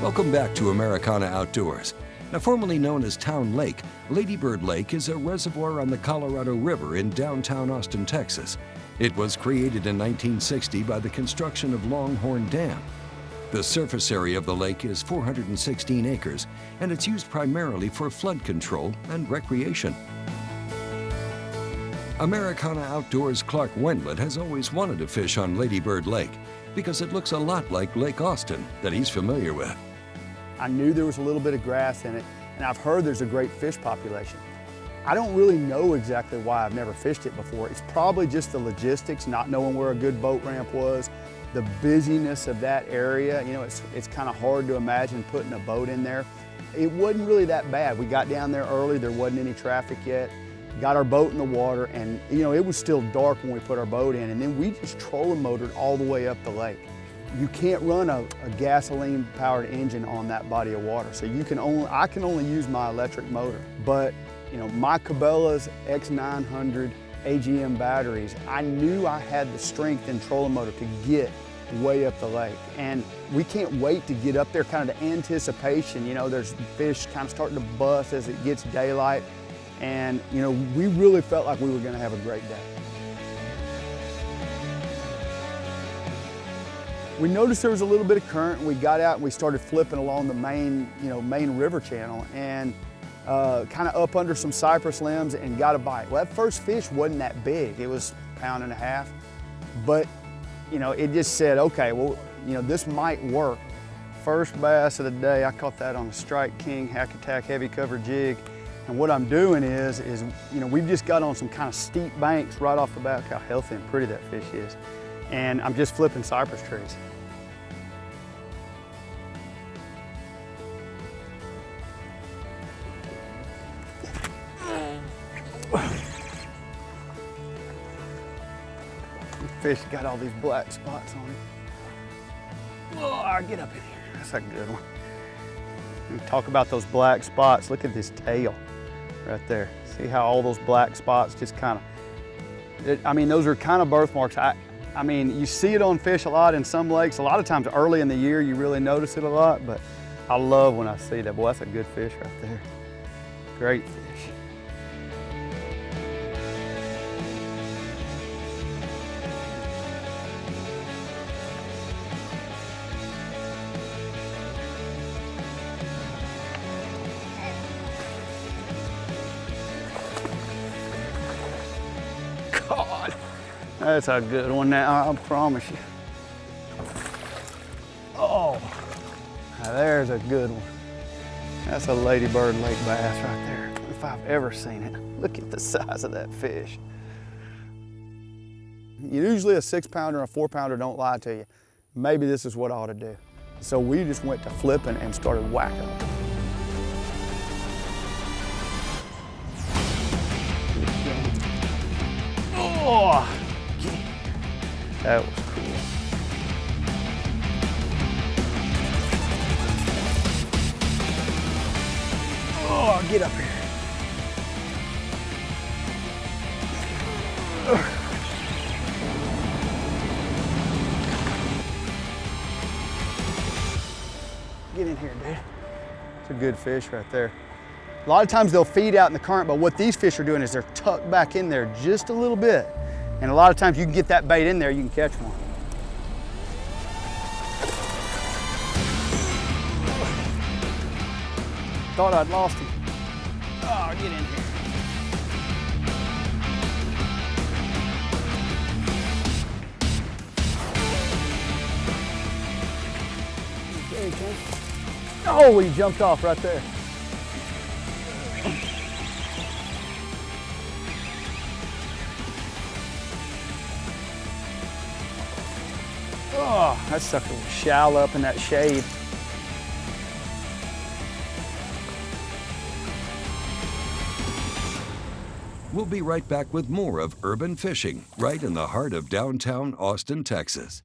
Welcome back to Americana Outdoors. Now, formerly known as Town Lake, Lady Bird Lake is a reservoir on the Colorado River in downtown Austin, Texas. It was created in 1960 by the construction of Longhorn Dam. The surface area of the lake is 416 acres, and it's used primarily for flood control and recreation. Americana Outdoors' Clark Wendlandt has always wanted to fish on Lady Bird Lake because it looks a lot like Lake Austin that he's familiar with. I knew there was a little bit of grass in it, and I've heard there's a great fish population. I don't really know exactly why I've never fished it before. It's probably just the logistics, not knowing where a good boat ramp was, the busyness of that area. You know, it's kind of hard to imagine putting a boat in there. It wasn't really that bad. We got down there early, there wasn't any traffic yet. Got our boat in the water, and you know, it was still dark when we put our boat in, and then we just trolling motored all the way up the lake. You can't run a gasoline-powered engine on that body of water, so I can only use my electric motor. But you know, my Cabela's X900 AGM batteries, I knew I had the strength and trolling motor to get way up the lake, and we can't wait to get up there. Kind of the anticipation, you know, there's fish kind of starting to bust as it gets daylight, and you know, we really felt like we were going to have a great day. We noticed there was a little bit of current, and we got out and we started flipping along the main river channel, and kind of up under some cypress limbs and got a bite. Well, that first fish wasn't that big. It was a pound and a half, but you know, it just said, okay, well, you know, this might work. First bass of the day, I caught that on a Strike King Hack Attack heavy cover jig. And what I'm doing is, you know, we've just got on some kind of steep banks right off the bat. Look how healthy and pretty that fish is. And I'm just flipping cypress trees. Fish got all these black spots on it. Oh, get up in here. That's a good one. And talk about those black spots. Look at this tail right there. See how all those black spots just kind of, I mean, those are kind of birthmarks. I mean, you see it on fish a lot in some lakes. A lot of times early in the year, you really notice it a lot, but I love when I see that. Boy, that's a good fish right there. Great fish. God, that's a good one now, I promise you. Oh, now there's a good one. That's a Lady Bird Lake bass right there, if I've ever seen it. Look at the size of that fish. Usually a 6-pounder and a 4-pounder don't lie to you. Maybe this is what I ought to do. So we just went to flipping and started whacking. Oh, that was cool. Oh, get up here. Get in here, dude. It's a good fish right there. A lot of times they'll feed out in the current, but what these fish are doing is they're tucked back in there just a little bit. And a lot of times you can get that bait in there, you can catch one. Thought I'd lost him. Oh, get in here. Okay. Oh, he jumped off right there. Oh, that sucker was shallow up in that shade. We'll be right back with more of urban fishing right in the heart of downtown Austin, Texas.